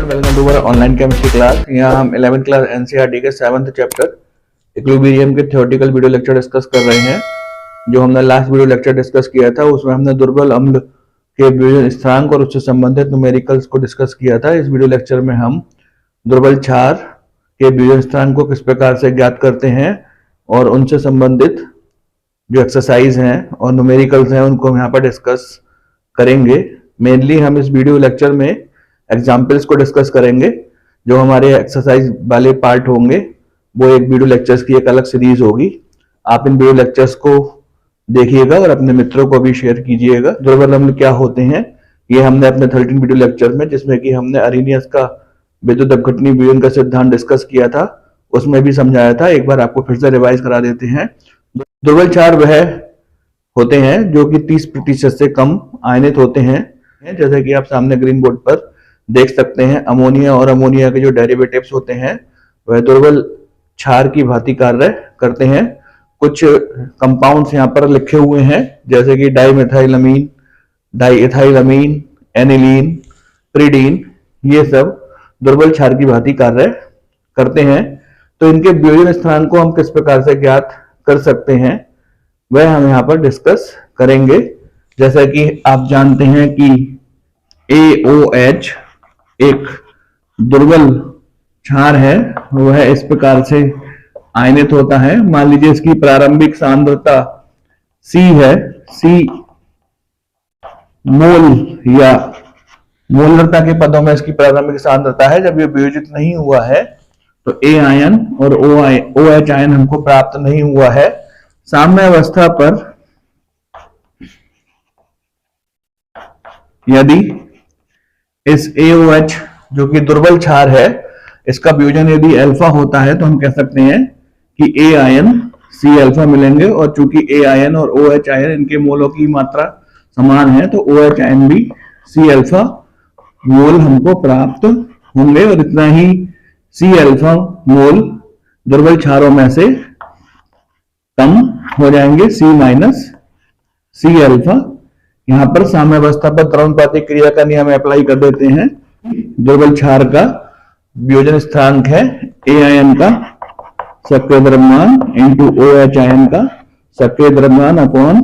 Student, welcome to our online chemistry class. यहाँ हम 11th class NCERT के 7th chapter equilibrium के theoretical video lecture discuss कर रहे हैं। जो हमने लास्ट वीडियो लेक्चर डिस्कस किया था उसमें हमने दुर्बल अम्ल के विभेदन स्थिरांक और उससे संबंधित न्यूमेरिकल्स को डिस्कस किया था। इस वीडियो लेक्चर में हम दुर्बल क्षार के विभेदन स्थिरांक को किस प्रकार से ज्ञात करते हैं और उनसे संबंधित जो एक्सरसाइज हैं और न्यूमेरिकल्स हैं उनको हम यहाँ पर डिस्कस करेंगे। मेनली हम इस वीडियो लेक्चर में एग्जाम्पल्स को डिस्कस करेंगे। जो हमारे एक्सरसाइज वाले पार्ट होंगे वो एक वीडियो लेक्चर्स की एक अलग सीरीज होगी। आप इन वीडियो लेक्चर्स को देखिएगा और अपने मित्रों को भी शेयर कीजिएगा। दुर्बल अम्ल क्या होते हैं ये हमने अपने 13 वीडियो लेक्चर में, जिसमें कि हमने अरेनियस का विद्युत अपघटनी विभेदन का सिद्धांत डिस्कस किया था, उसमें भी समझाया था। एक बार आपको फिर से रिवाइज करा देते हैं। दुर्बल क्षार वह होते हैं जो कि 30% से कम आयनित होते हैं। जैसे कि आप सामने ग्रीन बोर्ड पर देख सकते हैं, अमोनिया और अमोनिया के जो डेरिवेटिव्स होते हैं वह दुर्बल क्षार की भांति कार्य करते हैं। कुछ कंपाउंड्स यहाँ पर लिखे हुए हैं जैसे कि डाइमेथाइलअमीन, डाइएथाइलअमीन, एनिलीन, प्रिडीन, ये सब दुर्बल क्षार की भांति कार्य करते हैं। तो इनके विभेदन स्थिरांक को हम किस प्रकार से ज्ञात कर सकते हैं वह हम यहाँ पर डिस्कस करेंगे। जैसा कि आप जानते हैं कि AOH एक दुर्बल क्षार है, वह इस प्रकार से आयनित होता है। मान लीजिए इसकी प्रारंभिक सांद्रता C है, C मोल या मोलरता के पदों में इसकी प्रारंभिक सांद्रता है। जब ये वियोजित नहीं हुआ है तो A आयन और OH आयन हमको प्राप्त नहीं हुआ है। साम्य अवस्था पर यदि इस AOH जो कि दुर्बल क्षार है इसका वियोजन यदि अल्फा होता है तो हम कह सकते हैं कि A आयन C अल्फा मिलेंगे। और चूंकि A आयन और OH आयन इनके मोलों की मात्रा समान है तो OH आयन भी C अल्फा मोल हमको प्राप्त होंगे। और इतना ही C अल्फा मोल दुर्बल क्षारों में से कम हो जाएंगे, C माइनस C अल्फा। यहाँ पर साम्यावस्था पर द्रव्यानुपातिक क्रिया का नियम अप्लाई कर देते हैं। दुर्बल क्षार का वियोजन स्थिरांक है A आयन का सक्रिय द्रव्यमान इंटू OH आयन का सक्रिय द्रव्यमान अपॉन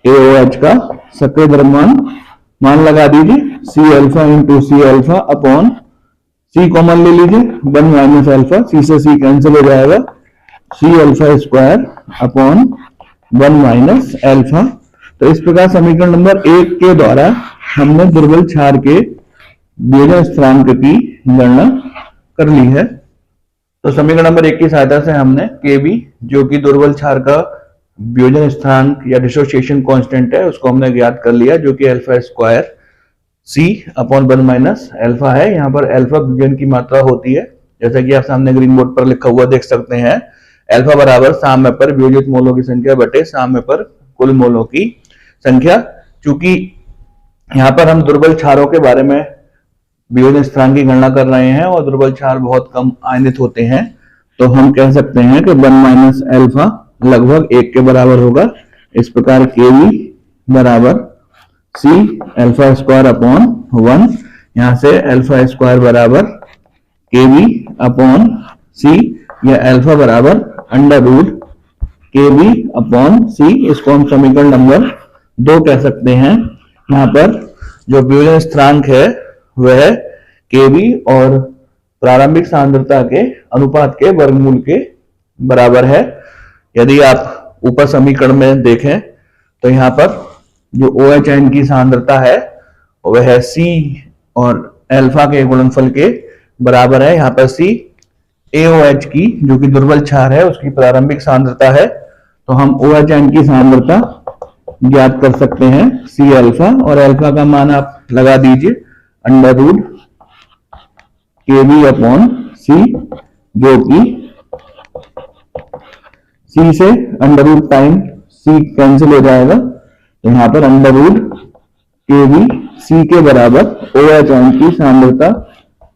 AOH का सक्रिय द्रव्यमान। मान लगा दीजिए C alpha into C alpha upon C common ले लीजिए, 1 माइनस अल्फा, C से C कैंसिल हो जाएगा, C alpha square upon 1 minus alpha. तो इस प्रकार समीकरण नंबर 1 के द्वारा हमने दुर्बल क्षार के वियोजन स्थिरांक की गणना कर ली है। तो समीकरण नंबर 1 की सहायता से हमने Kb जो कि दुर्बल क्षार का वियोजन स्थिरांक या डिसोसिएशन कांस्टेंट है उसको हमने ज्ञात कर लिया, जो कि alpha square C upon 1 minus alpha है। यहाँ पर अल्फा वियोजन की मात्रा होती है, जैसा कि आप सामने ग्रीन बोर्ड पर लिखा हुआ देख सकते हैं। अल्फा बराबर साम्य पर वियोजित मोलों की संख्या बटे साम्य पर कुल मोलों की संख्या। चूंकि यहाँ पर हम दुर्बल क्षारों के बारे में वियोजन स्थिरांक की गणना कर रहे हैं और दुर्बल क्षार बहुत कम आयनित होते हैं, तो हम कह सकते हैं कि 1 माइनस अल्फा लगभग 1 के बराबर होगा। इस प्रकार Kb बराबर C अल्फा स्क्वायर अपॉन 1, यहाँ से अल्फा स्क्वायर बराबर Kb अपॉन C या अल्फा बराबर under root Kb upon C। इसको हम समीकरण नंबर 2 कह सकते हैं। यहाँ पर जो वियोजन स्थिरांक है वह Kb और प्रारंभिक सांद्रता के अनुपात के वर्गमूल के बराबर है। यदि आप ऊपर समीकरण में देखें तो यहाँ पर जो OH आयन की सांद्रता है वह C और अल्फा के गुणनफल के बराबर है। यहाँ पर C AOH की जो कि दुर्बल क्षार है उसकी प्रारंभिक सांद्रता है, तो हम OH आयन की सांद्रता ज्ञात कर सकते हैं C अल्फा, और अल्फा का मान आप लगा दीजिए under root Kb upon C, जो कि C से under root time C cancel हो जाएगा, तो यहाँ पर अंडर रूट Kb C के बराबर OH आयन की सांद्रता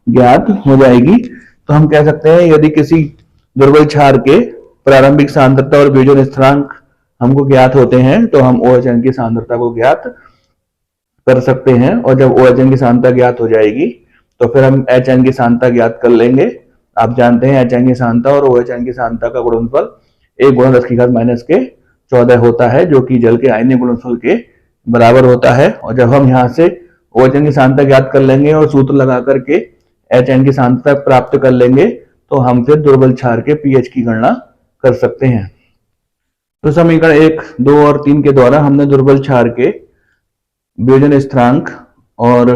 ज्ञात हो जाएगी। तो हम कह सकते हैं यदि किसी दुर्बल क्षार के प्रारंभिक सांद्रता और वियोजन स्थिरांक हमको ज्ञात होते हैं तो हम OH आयन की सांद्रता को ज्ञात कर सकते हैं। और जब OH आयन की सांद्रता ज्ञात हो जाएगी तो फिर हम HN की सांद्रता ज्ञात कर लेंगे। आप जानते हैं HN की सांद्रता और OHN की सांद्रता का गुणनफल 1 गुणा 10 की घात माइनस के 14 होता है, जो कि जल के आयनीय गुणनफल के बराबर होता है। और जब हम यहाँ से OHN की सांद्रता ज्ञात कर लेंगे और सूत्र लगा करके HN की सांद्रता प्राप्त कर लेंगे तो हम फिर दुर्बल क्षार के pH की गणना कर सकते हैं। तो समीकरण 1, 2 और 3 के द्वारा हमने दुर्बल क्षार के वियोजन स्थिरांक और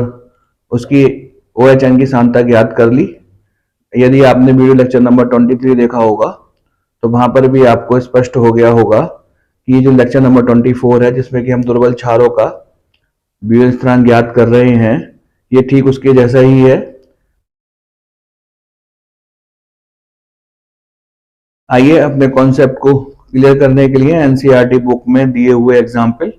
उसकी OHN की सांद्रता ज्ञात कर ली। यदि आपने वीडियो लेक्चर नंबर 23 देखा होगा तो वहां पर भी आपको स्पष्ट हो गया होगा कि ये जो लेक्चर नंबर 24 है, जिसमें कि हम दुर्बल क्षारों का वियोजन स्थिरांक ज्ञात कर रहे हैं, ये ठीक उसके जैसा ही है। आइए अपने कॉन्सेप्ट को क्लियर करने के लिए NCERT बुक में दिए हुए एग्जाम्पल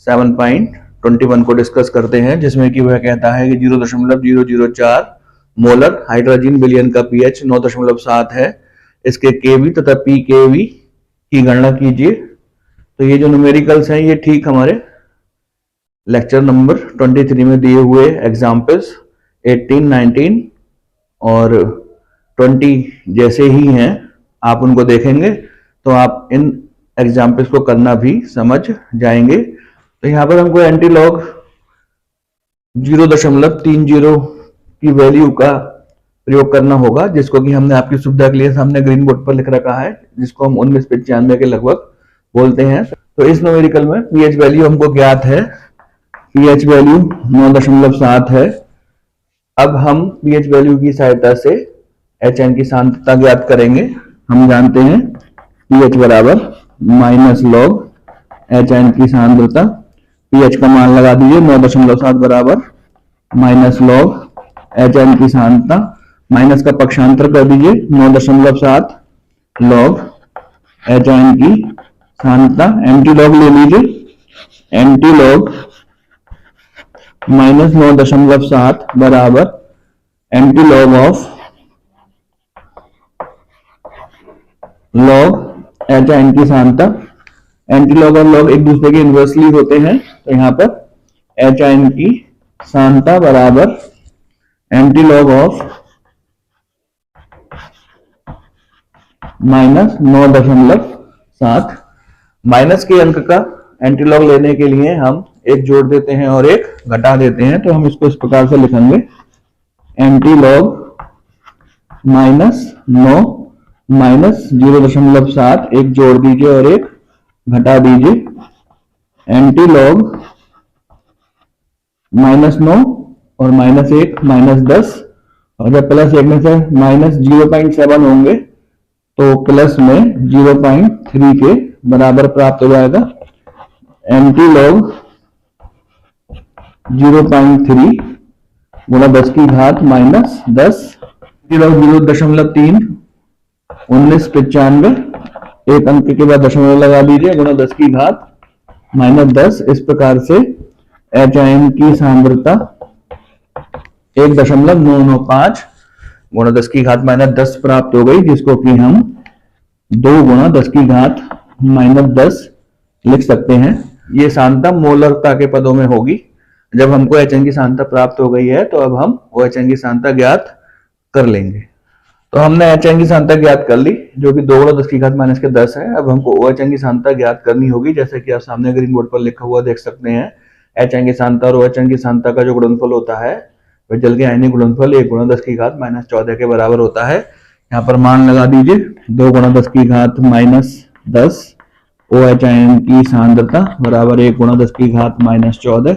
7.21 को डिस्कस करते हैं, जिसमें कि वह कहता है कि 0.004 मोलर हाइड्रोजन विलयन का pH 9.7 है। इसके केवी तथा pKv की गणना कीजिए। तो ये जो न्यूमेरिकल्स हैं ये ठीक हमारे लेक्चर नंबर 23 में दिए हुए एग्जाम्पल्स 18, 19 और 20 जैसे ही हैं। आप उनको देखेंगे तो आप इन एग्जाम्पल्स को करना भी समझ जाएंगे। तो यहाँ पर हमको एंटीलॉग 0.30 की वैल्यू का प्रयोग करना होगा, जिसको कि हमने आपकी सुविधा के लिए सामने ग्रीन बोर्ड पर लिख रखा है, जिसको हम 1995 के लगभग बोलते हैं। तो इस न्यूमेरिकल में pH वैल्यू हमको ज्ञात है, pH वैल्यू 9.7 है। अब हम pH वैल्यू की सहायता से HN की सांद्रता ज्ञात करेंगे। हम जानते हैं pH बराबर -log HN की सांद्रता। pH का मान लगा दीजिए 9.7 बराबर -log HN की सांद्रता, माइनस का पक्षांतर कर दीजिए 9.7 log HN की सांद्रता। एंटी लॉग ले लीजिए, एंटी लॉग -9.7 बराबर anti log of log HN की सांद्रता। एंटी लॉग और लॉग एक दूसरे के इनवर्सली होते हैं, तो यहाँ पर HN की सांद्रता बराबर एंटी लॉग ऑफ -9.7। माइनस के अंक का एंटी लॉग लेने के लिए हम एक जोड़ देते हैं और एक घटा देते हैं। तो हम इसको इस प्रकार से लिखेंगे, एंटी लॉग -9 -0.7, एक जोड़ दीजिए और एक घटा दीजिए। एंटी लॉग -9 और -1 -10, और जब प्लस 1 में से -0.7 होंगे तो प्लस में 0.3 के बराबर प्राप्त हो जाएगा। एंटी लॉग 0.3 गुणा 10 की घात -10, एंटी लॉग 0.3 1995, एक अंक के बाद दशमलव लगा दीजिए, गुणा 10 की घात -10। इस प्रकार से HN की सांद्रता 1.995 गुणा 10 की घात -10 प्राप्त हो गई, जिसको कि हम 2 गुणा 10 की घात -10 लिख सकते हैं। ये सांद्रता मोलरता के पदों में होगी। जब हमको HN की सांद्रता प्राप्त हो गई है तो अब हम OHN की सांद्रता ज्ञात कर लेंगे। तो हमने HN की सांद्रता ज्ञात कर ली, जो कि 2 गुणा 10 की घात -10 है। अब हमको OHN की सांद्रता ज्ञात करनी होगी, जैसे कि आप सामने ग्रीन बोर्ड पर लिखा हुआ देख सकते हैं। HN की सांद्रता और OHN की सांद्रता का जो गुणनफल होता है वह जल के आयनिक गुणनफल 1 गुणा 10 की घात -14 के बराबर होता है। यहाँ पर मान लगा दीजिए 2 गुणा 10 की घात -10 OHN की सांद्रता बराबर 1 गुणा 10 की घात -14।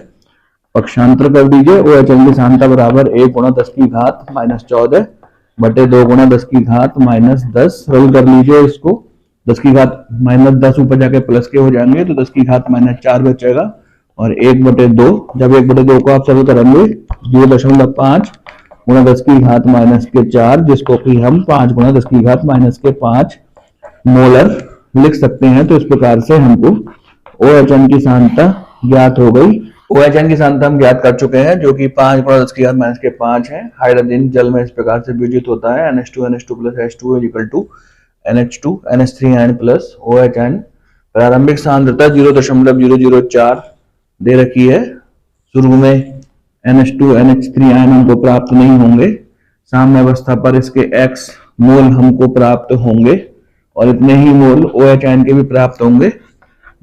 पक्षांतर कर दीजिए, OHN की सांद्रता बराबर 1 गुणा 10 की घात -14 बटे 2 गुणा 10 की घात -10। सरल कर लीजिए इसको, 10 की घात -10 ऊपर जाके प्लस के हो जाएंगे तो 10 की घात -4 बचेगा, और 1/2, जब 1/2 को आप सरल करेंगे 0.5 गुणा 10 की घात -4, जिसको कि हम 5 गुणा 10 की घात -5 मोलर लिख सकते हैं। तो इस प्रकार से हमको OHN की सांद्रता ज्ञात हो गई। OHN की सांद्रता हम ज्ञात कर चुके हैं, जो कि 5 गुणा 10 की घात -5 है। हाइड्रोजन जल में इस प्रकार से विभाजित होता है, NH2 NH2 + H2 = NH2 NH3 + OHN। प्रारंभिक सांद्रता 0.004 दे रखी है। शुरू में NH2 NH3 आयन हमको प्राप्त नहीं होंगे। साम्य अवस्था पर इसके X मोल हमको प्राप्त होंगे और इतने ही मोल OH आयन के भी प्राप्त होंगे।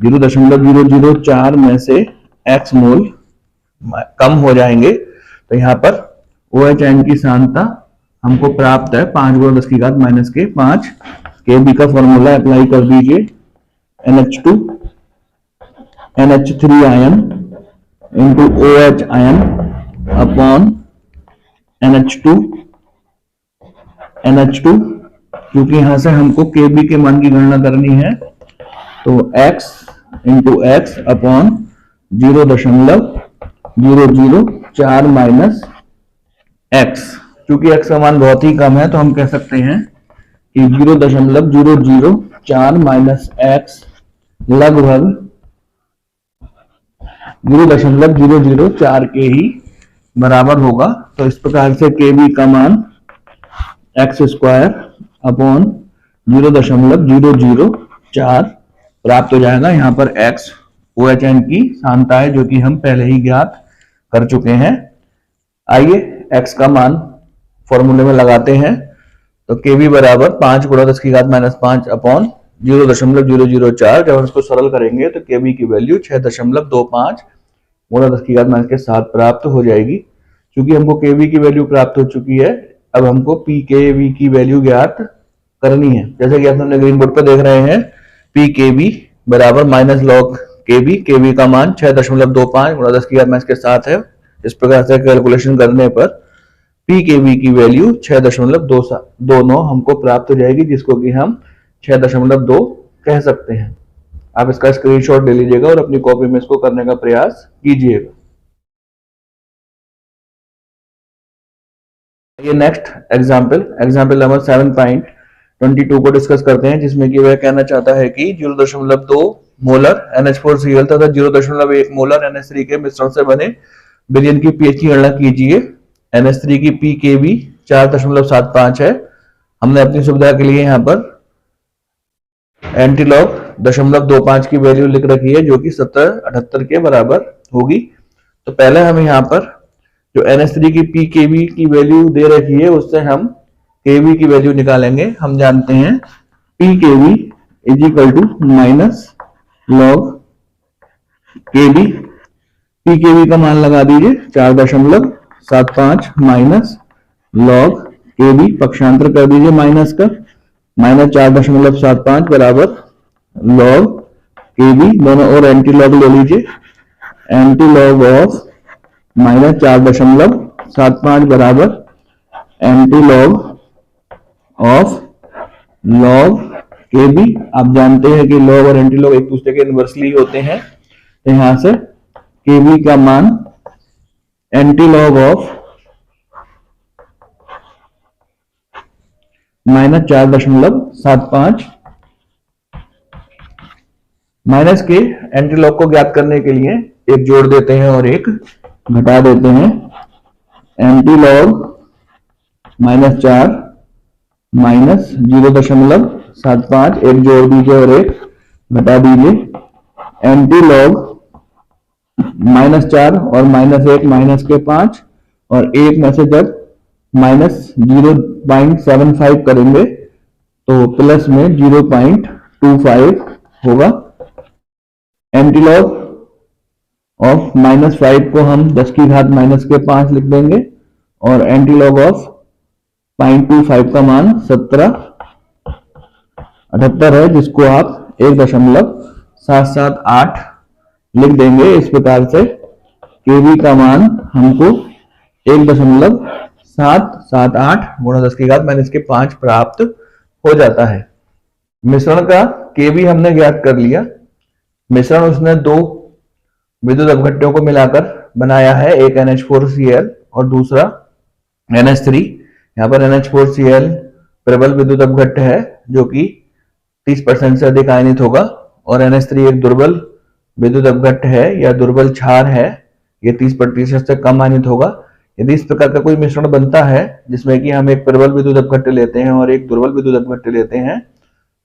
0.004 में से X मोल कम हो जाएंगे, तो यहाँ पर OH आयन की सांद्रता हमको प्राप्त है 5 × 10⁻⁵ Kb का फॉर्मूला अप्लाई कर दीजिए। NH2 NH3 ion into OH ion upon NH2 NH2, क्योंकि यहां से हमको Kb के मान की गणना करनी है, तो X into X upon 0.004 minus X। क्योंकि X का मान बहुत ही कम है तो हम कह सकते हैं कि 0.004 माइनस X लगभग 0.004 के ही बराबर होगा। तो इस प्रकार से Kb का मान x² अपॉन 0.004 प्राप्त हो जाएगा। यहाँ पर X OH आयन की सांद्रता है जो कि हम पहले ही ज्ञात कर चुके हैं। आइए X का मान फॉर्मूले में लगाते हैं, तो Kb बराबर 5 × 10⁻⁵ अपॉन 0.004। जब हम इसको सरल करेंगे तो Kb की वैल्यू 6.25 × 10⁻⁷ प्राप्त हो जाएगी। क्योंकि हमको Kb की वैल्यू प्राप्त हो चुकी है, अब हमको pKb की वैल्यू ज्ञात करनी है। जैसे कि आप अपने ग्रीन बोर्ड पर देख रहे हैं, pKb बराबर माइनस लॉग Kb। Kb का मान 6.25 × 10⁻⁷ है। इस प्रकार से कैलकुलेशन करने पर pKb की वैल्यू 6.29 हमको प्राप्त हो जाएगी, जिसको कि हम 6.2 कह सकते हैं। आप इसका स्क्रीनशॉट ले लीजिएगा और अपनी कॉपी में इसको करने का प्रयास कीजिएगा। ये नेक्स्ट एग्जाम्पल नंबर 7.22 को डिस्कस करते हैं, जिसमें कि वह कहना चाहता है कि 0.2 मोलर NH4Cl तथा 0.1 मोलर NH3 के मिश्रण से बने विलयन की pH की गणना कीजिए। NH3 की pKb 4.75 है। हमने अपनी सुविधा के लिए यहाँ पर एंटीलॉग 0.25 की वैल्यू लिख रखी है, जो कि 7078 के बराबर होगी। तो पहले हम यहाँ पर जो NH3 की pKb की वैल्यू दे रखी है, उससे हम Kb की वैल्यू निकालेंगे। हम जानते हैं pKb is equal to minus log Kb। pKb का मान लगा दीजिए 4.75 माइनस लॉग Kb, पक्षांतर कर दीजिए माइनस का, माइनस 4.75 बराबर लॉग Kb। दोनों और एंटी लॉग ले लीजिए। एंटी लॉग ऑफ माइनस 4.75 बराबर anti log of log Kb। आप जानते हैं कि लॉग और एंटी लॉग एक दूसरे के इनवर्सली होते हैं, तो यहां से Kb का मान anti log of minus 4.75 minus के एंटी लॉग को ज्ञात करने के लिए एक जोड़ देते हैं और एक घटा देते हैं। एंटी लॉग माइनस 4 माइनस 0.75, एक जोड़ दीजिए और एक घटा दीजिए। एंटी लॉग माइनस 4 और माइनस 1 माइनस के 5, और एक में से जब माइनस 0.75 करेंगे तो प्लस में 0.25 होगा। एंटीलॉग ऑफ माइनस 5 को हम 10⁻⁻⁵ लिख देंगे, और एंटीलॉग ऑफ 0.25 का मान 1778 है, जिसको आप 1.778 लिख देंगे। इस प्रकार से Kb का मान हमको 1.778 × 10⁻⁵ प्राप्त हो जाता है। मिश्रण का Kb हमने ज्ञात कर लिया। मिश्रण उसने दो विद्युत अपघट्यों को मिलाकर बनाया है, एक NH4Cl और दूसरा NH3। यहाँ पर NH4Cl प्रबल विद्युत अपघट्य है जो कि 30% से अधिक आयनित होगा, और NH3 एक दुर्बल विद्युत अपघट्य है या दुर्बल क्षार है, ये 30% से कम आयनित होगा। यदि इस प्रकार का कोई मिश्रण बनता है जिसमें कि हम एक प्रबल विद्युत अपघट्य लेते हैं और एक दुर्बल विद्युत अपघट्य लेते हैं,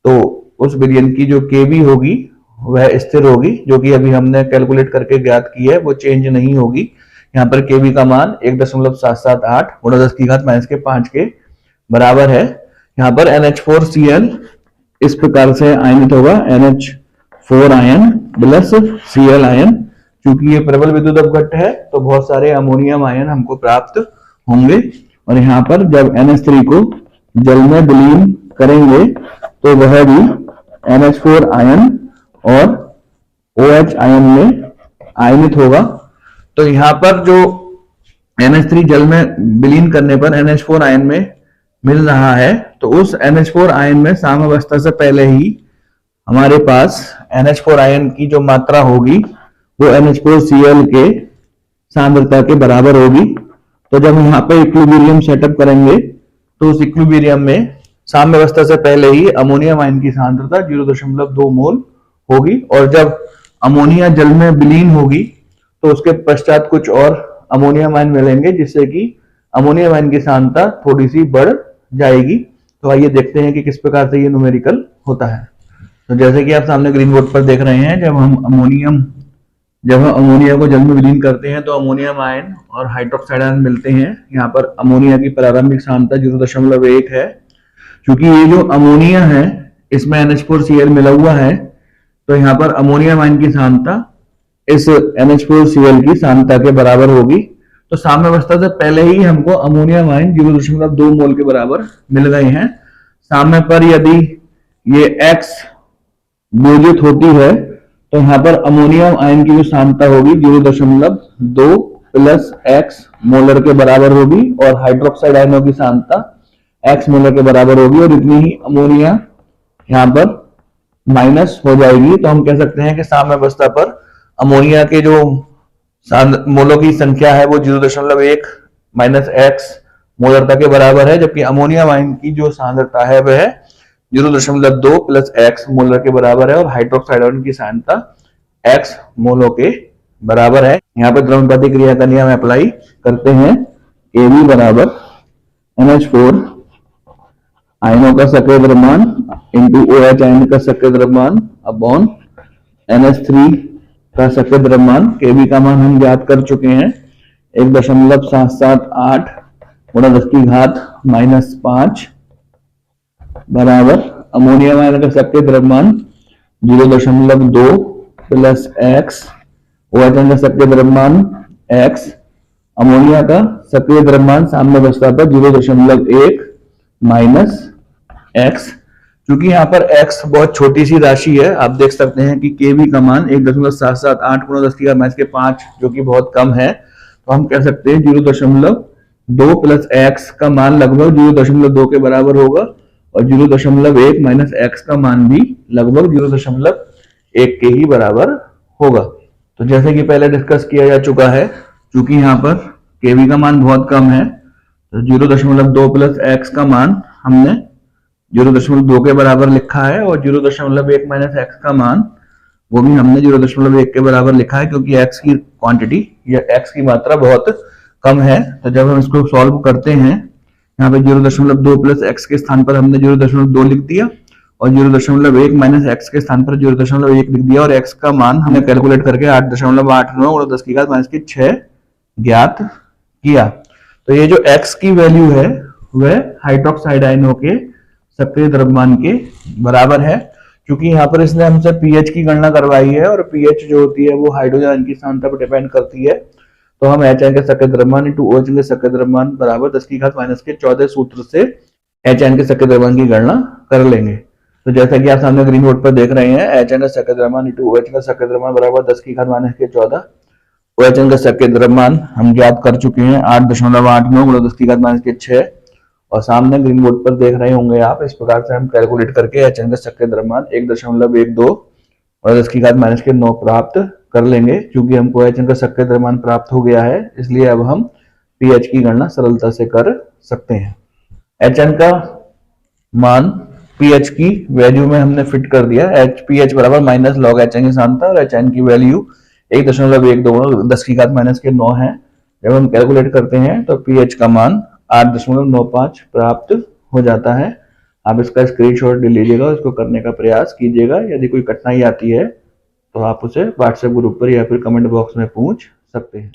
तो उस विलयन की जो Kb होगी वह स्थिर होगी, जो कि अभी हमने कैलकुलेट करके ज्ञात की है, वो चेंज नहीं होगी। यहाँ पर Kb का मान 1.778 गुणा 10 की घात -5 के बराबर है। यहाँ पर NH4Cl इस प्रकार से आयनित होगा, NH4 ion plus Cl ion. क्योंकि ये प्रबल विद्युत अपघट्ट है तो बहुत सारे अमोनियम आयन हमको प्राप्त होंगे। और यहाँ पर जब NH3 को जल में विलीन करेंगे तो वह भी NH4 आयन और OH आयन में आयनित होगा। तो यहाँ पर जो NH3 जल में विलीन करने पर NH4 आयन में मिल रहा है, तो उस NH4 आयन में साम्यावस्था से पहले ही हमारे पास NH4 आयन की जो मात्रा होगी वो NH4Cl के सांद्रता के बराबर होगी। तो जब यहाँ पे इक्विलिब्रियम सेटअप करेंगे तो उस इक्विलिब्रियम में साम्यावस्था से पहले ही अमोनियम आयन की सांद्रता 0.2 मोल होगी, और जब अमोनिया जल में विलीन होगी तो उसके पश्चात कुछ और अमोनियम आयन मिलेंगे, जिससे कि अमोनियम आयन की सांद्रता थोड़ी सी बढ़ जाएगी। तो आइए देखते हैं कि किस प्रकार से ये न्यूमेरिकल होता है। तो जैसे कि आप सामने ग्रीन बोर्ड पर देख रहे हैं, जब हम अमोनिया को जल में विलीन करते हैं तो अमोनियम आयन और हाइड्रोक्साइड आयन मिलते हैं। यहाँ पर अमोनिया की प्रारंभिक सांद्रता 0.1 है। क्योंकि ये जो अमोनिया है इसमें NH4Cl मिला हुआ है, तो यहाँ पर अमोनियम आयन की सांद्रता इस NH4Cl की सांद्रता के बराबर होगी। तो साम्यावस्था से पहले ही हमको अमोनियम आयन 0.2 मोल के बराबर मिल गए हैं। साम्य पर यदि ये X वियोजित होती है तो यहाँ पर अमोनियम आयन की जो सांद्रता होगी 0.2 प्लस X मोलर के बराबर होगी, और हाइड्रोक्साइड आयनों की सांद्रता X मोलर के बराबर होगी, और इतनी ही अमोनिया यहाँ पर माइनस हो जाएगी। तो हम कह सकते हैं कि साम्यावस्था पर अमोनिया के जो मोलों की संख्या है वो 0.1 माइनस X मोलरता के बराबर है, जबकि अमोनियम आयन की जो सांद्रता है वह 0.2 प्लस X मोलर के बराबर है, और हाइड्रोक्साइड आयन की सांद्रता X मोलों के बराबर है। यहाँ पर द्रव्यपाती क्रिया का नियम अप्लाई करते हैं। Kb बराबर NH4 आयनों का सक्रिय द्रव्यमान इंटू OH आयन का सक्रिय द्रव्यमान अपॉन NH3 का सक्रिय द्रव्यमान। Kb का मान हम ज्ञात कर चुके हैं, 1.778 गुणा 10 की घात -5 बराबर अमोनियम आयन का सक्रिय द्रव्यमान 0.2 प्लस X, OH आयन का सक्रिय द्रव्यमान X, अमोनिया का सक्रिय द्रव्यमान साम्यावस्था पर 0.1 माइनस X। क्योंकि यहाँ पर X बहुत छोटी सी राशि है, आप देख सकते हैं कि Kb का मान 1.778 गुणा 10 की घात -5 जो कि बहुत कम है, तो हम कह सकते हैं 0.2 प्लस X का मान लगभग 0.2 के बराबर होगा, और 0.1 माइनस X का मान भी लगभग 0.1 के ही बराबर होगा। तो जैसे कि पहले डिस्कस किया जा चुका है, क्योंकि यहाँ पर Kb का मान बहुत कम है तो 0.2 प्लस X का मान हमने 0.2 के बराबर लिखा है, और 0.1 माइनस X का मान वो भी हमने 0.1 के बराबर लिखा है, क्योंकि X की क्वांटिटी या X की मात्रा बहुत कम है। तो जब हम इसको सॉल्व करते हैं, यहाँ पे 0.2 प्लस X के स्थान पर हमने 0.2 लिख दिया, और 0.1 माइनस X के स्थान पर 0.1 लिख दिया, और X का मान हमने कैलकुलेट करके 8.89 और 10 की घात -6 ज्ञात किया। तो ये जो X की वैल्यू है वह हाइड्रोक्साइड आयनों के सक्रिय द्रव्यमान के बराबर है। क्योंकि यहाँ पर इसने हमसे pH की गणना करवाई है, और pH जो होती है वो हाइड्रोजन आयन की सांद्रता पर डिपेंड करती है। तो हम H आयन के सक्रिय द्रव्यमान इंटू OH के सक्रिय द्रव्यमान बराबर 10 की घात -14 सूत्र से H आयन के सक्रिय द्रव्यमान की गणना कर लेंगे। तो जैसा कि आप सामने ग्रीन बोर्ड पर देख रहे हैं, H आयन का सक्रिय द्रव्यमान इंटू OH का सक्रिय द्रव्यमान बराबर 10 की घात -14। OH आयन का सक्रिय द्रव्यमान हम ज्ञात कर चुके हैं 8.89 गुणा 10 की घात -6, और सामने ग्रीन बोर्ड पर देख रहे होंगे आप। इस प्रकार से हम कैलकुलेट करके H आयन का सक्रिय द्रव्यमान 1.12 और 10 की घात -9 प्राप्त कर लेंगे। क्योंकि हमको H आयन का सक्रिय द्रव्यमान प्राप्त हो गया है, इसलिए अब हम pH की गणना सरलता से कर सकते हैं। H आयन का मान pH की वैल्यू में हमने फिट कर दिया। pH बराबर माइनस लॉग H आयन की सांद्रता, और H आयन की वैल्यू 1.12 10 की घात -9 है। जब हम कैलकुलेट करते हैं तो pH का मान 8.95 प्राप्त हो जाता है। आप इसका स्क्रीनशॉट ले लीजिएगा, इसको करने का प्रयास कीजिएगा। यदि कोई कठिनाई आती है तो आप उसे व्हाट्सएप ग्रुप पर या फिर कमेंट बॉक्स में पूछ सकते हैं।